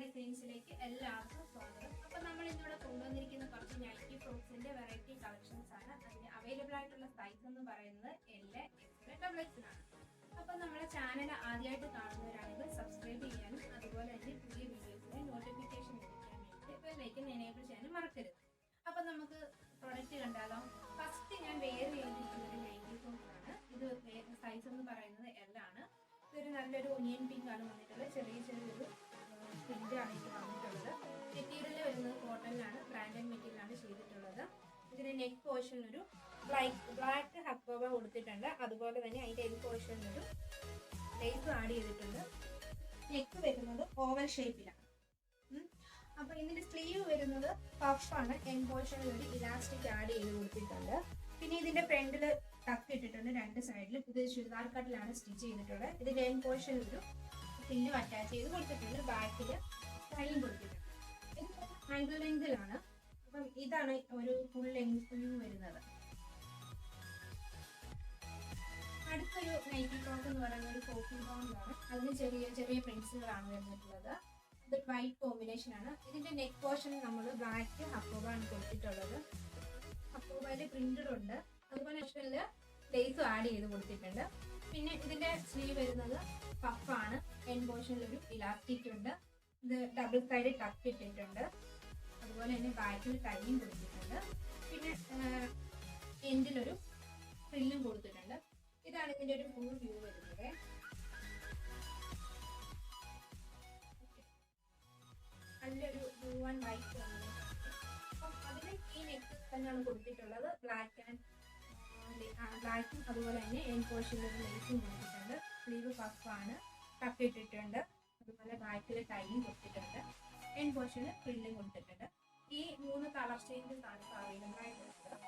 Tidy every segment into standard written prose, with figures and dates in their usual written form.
ഡിസൈൻസിലേക്ക് എല്ലാവർക്കും സ്വാഗതം. അപ്പോൾ നമ്മൾ ഇന്നിവിടെ കൊണ്ടുവന്നിരിക്കുന്ന കുറച്ച് നൈറ്റി ഫ്രോക്സിന്റെ വെറൈറ്റി കളക്ഷൻസ് ആണ്. അതിന് അവൈലബിൾ ആയിട്ടുള്ള സൈസ് എന്ന് പറയുന്നത് LXL ആണ്. അപ്പോൾ നമ്മുടെ ചാനൽ ആദ്യമായിട്ട് കാണുന്നവരാണെങ്കിൽ സബ്സ്ക്രൈബ് ചെയ്യാനും അതുപോലെ തന്നെ പുതിയ വീഡിയോസിന് നോട്ടിഫിക്കേഷൻ ലഭിക്കാൻ വേണ്ടി ബെല്ലൈക്കൺ എനേബിൾ ചെയ്യാനും മറക്കരുത്. അപ്പോൾ നമുക്ക് പ്രൊഡക്റ്റ് കണ്ടാലോ. ഫസ്റ്റ് ഞാൻ വെയർ ചെയ്തിട്ടുള്ള ഒരു നൈറ്റി ഫ്രോക്സ് ആണ്. ഇത് സൈസ് എന്ന് പറയുന്നത് L ആണ്. ഇതൊരു നല്ലൊരു ഒനിയൻ പിങ്ക് ആണ് വന്നിട്ടുള്ളത്. ചെറിയൊരു പ്രിന്റ് ആണ് ഇത് വന്നിട്ടുള്ളത്. മെറ്റീരിയൽ വരുന്നത് കോട്ടണിലാണ്, ബ്രാൻഡഡ് മെറ്റീരിയലാണ് ചെയ്തിട്ടുള്ളത്. ഇതിന് നെക്ക് പോർഷനിലൊരു ബ്ലാക്ക് ഹക്കോബ കൊടുത്തിട്ടുണ്ട്. അതുപോലെ തന്നെ അതിൻ്റെ എൻ പോർഷനിലൊരു ലേസ് ആഡ് ചെയ്തിട്ടുണ്ട്. നെക്ക് വരുന്നത് ഓവൽ ഷേപ്പിലാണ്. അപ്പോൾ ഇതിൻ്റെ സ്ലീവ് വരുന്നത് പഫാണ്. എൻ പോർഷനിൽ ഒരു ഇലാസ്റ്റിക് ആഡ് ചെയ്ത് കൊടുത്തിട്ടുണ്ട്. പിന്നെ ഇതിൻ്റെ ഫ്രണ്ടിൽ ടക്ക് ഇട്ടിട്ടുണ്ട് രണ്ട് സൈഡിലും. ഇത് ചുരിദാർ കട്ടിലാണ് സ്റ്റിച്ച് ചെയ്തിട്ടുള്ളത്. ഇതിൻ്റെ എൻ പോർഷനിൽ ഒരു പിന്നും അറ്റാച്ച് ചെയ്ത് കൊടുത്തിട്ടുണ്ട്. ബാക്കിൽ ടൈം കൊടുത്തിട്ടുണ്ട്. ഇത് ആംഗിൾ ലെങ്തിലാണ്. അപ്പം ഇതാണ് ഒരു ഫുൾ ലെങ്ത് വ്യൂ വരുന്നത്. അടുത്തൊരു നൈറ്റി ഫ്രോക്ക് എന്ന് പറയുന്നത് ഒരു കോഫി ബ്രൗണിലാണ്. അതിന് ചെറിയ പ്രിൻസുകളാണ് വരുന്നിട്ടുള്ളത്. ഇത് വൈറ്റ് കോമ്പിനേഷൻ ആണ്. ഇതിന്റെ നെക്ക് പോർഷൻ നമ്മൾ ബ്ലാക്ക് ഹക്കോബ ആണ് കൊടുത്തിട്ടുള്ളത്. ഹക്കോബയിൽ പ്രിന്റഡ് ഉണ്ട്. അതുപോലെ ലേസും ആഡ് ചെയ്ത് കൊടുത്തിട്ടുണ്ട്. പിന്നെ ഇതിന്റെ സ്ലീവ് വരുന്നത് പഫാണ്. എൻ പോർഷനിൽ ഒരു ഇലാസ്റ്റിക് ഉണ്ട്. ഇത് ഡബിൾ സൈഡ് ടക്ക് ഇട്ടിട്ടുണ്ട്. അതുപോലെ തന്നെ ബാക്കിൽ ടൈയും കൊടുത്തിട്ടുണ്ട്. പിന്നെ എൻഡിലൊരു ഫ്രില്ലും കൊടുത്തിട്ടുണ്ട്. ഇതാണ് ഇതിന്റെ ഒരു ഫുൾ വ്യൂ വരുന്നത്. നല്ലൊരു ബ്ലൂ ആൻഡ് വൈറ്റ് കോമ്പിനേഷൻ. അപ്പം അതിന് ഈ നെക്ക് തന്നെയാണ് കൊടുത്തിട്ടുള്ളത്. ബ്ലാക്കും അതുപോലെ തന്നെ എൻ പോർഷനിൽ ഒരു ലേസും കൊടുത്തിട്ടുണ്ട്. സ്ലീവ് പഫാണ്, ടക്ക് ഇട്ടിട്ടുണ്ട്. അതുപോലെ ബാക്കിൽ ടൈയും കൊടുത്തിട്ടുണ്ട്. എൻ പോർഷന് ഫ്രില്ലും കൊടുത്തിട്ടുണ്ട്. ഈ 3 കളർ ചേഞ്ചസ് ആണ് അവൈലബിൾ ആയിട്ടുള്ളത്.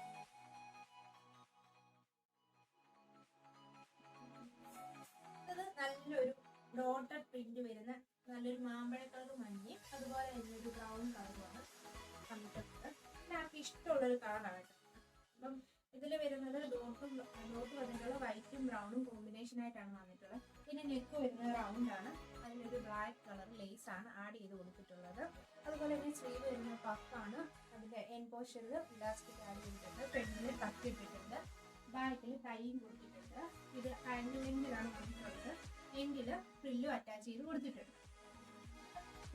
ഇത് നല്ലൊരു ഡോട്ടഡ് പ്രിന്റ് വരുന്ന നല്ലൊരു മാമ്പഴ കളർ മഞ്ഞയും അതുപോലെ തന്നെ ഒരു ബ്രൗൺ കളറുമാണ് വന്നിട്ടുള്ളത്. എല്ലാവർക്കും ഇഷ്ടമുള്ളൊരു കളറാണ്. അപ്പം ഇതിൽ വരുന്നത് ഡോട്ട് വന്നിട്ടുള്ള വൈറ്റും ബ്രൗണും കോമ്പിനേഷൻ ആയിട്ടാണ് വന്നിട്ടുള്ളത്. പിന്നെ നെക്ക് വരുന്നത് റൗണ്ട് ആണ്. അതിലൊരു ബ്ലാക്ക് കളർ ലേസ് ആണ് ആഡ് ചെയ്ത് കൊടുത്തിട്ടുള്ളത്. അതുപോലെ തന്നെ സ്ലീവ് വരുന്ന പഫാണ്. അതിൻ്റെ എൻ പോർഷനിൽ ഇലാസ്റ്റിക് ആഡ് ചെയ്തിട്ടുണ്ട്. ഫ്രണ്ടിൽ ടക്ക് ഇട്ടിട്ടുണ്ട്. ബാക്കിൽ ടൈയും കൊടുത്തിട്ടുണ്ട്. ഇത് ആംഗിൾ ലെങ്തിലാണ് വന്നിട്ടുള്ളത്. എങ്കിൽ ഫ്രില്ലും അറ്റാച്ച് ചെയ്ത് കൊടുത്തിട്ടുണ്ട്.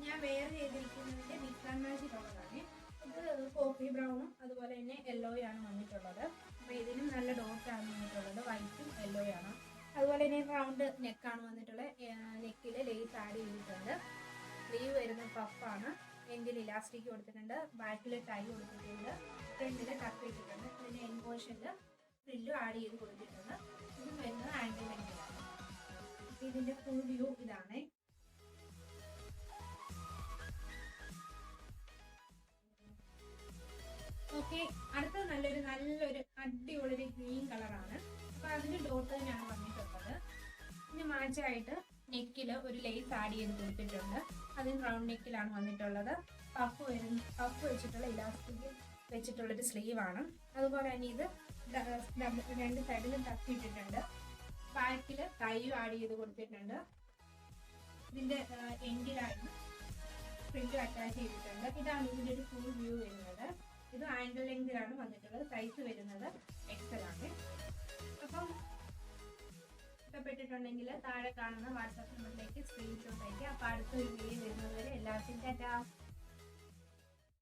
ഞാൻ വെയർ ചെയ്തിരിക്കുന്നതിൻ്റെ മിക്സ് ആൻഡ് മാച്ച് കളറാണ്. ഇത് കോഫി ബ്രൗണും അതുപോലെ തന്നെ യെല്ലോയാണ് വന്നിട്ടുള്ളത്. അപ്പോൾ ഇതിനും നല്ല ഡോട്ടാണ് വന്നിട്ടുള്ളത്. വൈറ്റും യെല്ലോയാണ്. അതുപോലെ തന്നെ റൗണ്ട് നെക്കാണ് വന്നിട്ടുള്ളത്. നെക്കിൽ ലേസ് ആഡ് ചെയ്തിട്ടുണ്ട്. സ്ലീവ് വരുന്ന പഫാണ്. എൻഡിൽ ഇലാസ്റ്റിക് കൊടുത്തിട്ടുണ്ട്. ബാക്കിൽ ടൈ കൊടുത്തിട്ടുണ്ട്. ഫ്രണ്ടിൽ ടക്ക് ഇട്ടിട്ടുണ്ട്. ഇതിൻ്റെ എൻ പോർഷനിൽ ഫ്രില്ലും ആഡ് ചെയ്ത് കൊടുത്തിട്ടുണ്ട്. ഇത് വരുന്നത് ആംഗിൾ ലെങ്തിലാണ്. ഇതിൻ്റെ ഫുൾ വ്യൂ ഇതാണ്. ഓക്കെ, അടുത്തത് നല്ലൊരു അടിപൊളി ഗ്രീൻ കളറാണ്. അപ്പൊ അതിന് ഡോട്ട് തന്നെയാണ് വന്നിട്ടുള്ളത്. ഇതിന് മാച്ചായിട്ട് നെക്കിൽ ഒരു ലേസ് ആഡ് ചെയ്ത് കൊടുത്തിട്ടുണ്ട്. അതിന് റൗണ്ട് നെക്കിലാണ് വന്നിട്ടുള്ളത്. പഫ് വെച്ചിട്ടുള്ള ഇലാസ്റ്റിക് വെച്ചിട്ടുള്ളൊരു സ്ലീവാണ്. അതുപോലെ തന്നെ ഇത് രണ്ട് സൈഡിലും തപ്പിയിട്ടിട്ടുണ്ട്. ബാക്കിൽ ടൈയും ആഡ് ചെയ്ത് കൊടുത്തിട്ടുണ്ട്. ഇതിന്റെ എൻഡിലായിട്ട് പ്രിന്റ് അറ്റാച്ച് ചെയ്തിട്ടുണ്ട്. ഇതാണ് ഇതിന്റെ ഒരു ഫുൾ വ്യൂ വരുന്നത്. ഇത് ആംഗിൾ ലെങ്തിലാണ് വന്നിട്ടുള്ളത്. സൈസ് വരുന്നത് XL ആണ്. അപ്പം ഇഷ്ടപ്പെട്ടിട്ടുണ്ടെങ്കിൽ താഴെ കാണുന്ന വാട്സാപ്പ് നമ്പറിലേക്ക് സ്ക്രീൻഷോട്ട് അയക്കുക. അപ്പോൾ അടുത്തൊരു വീഡിയോ വരുന്നത് വരെ എല്ലാവർക്കും ടാറ്റാ.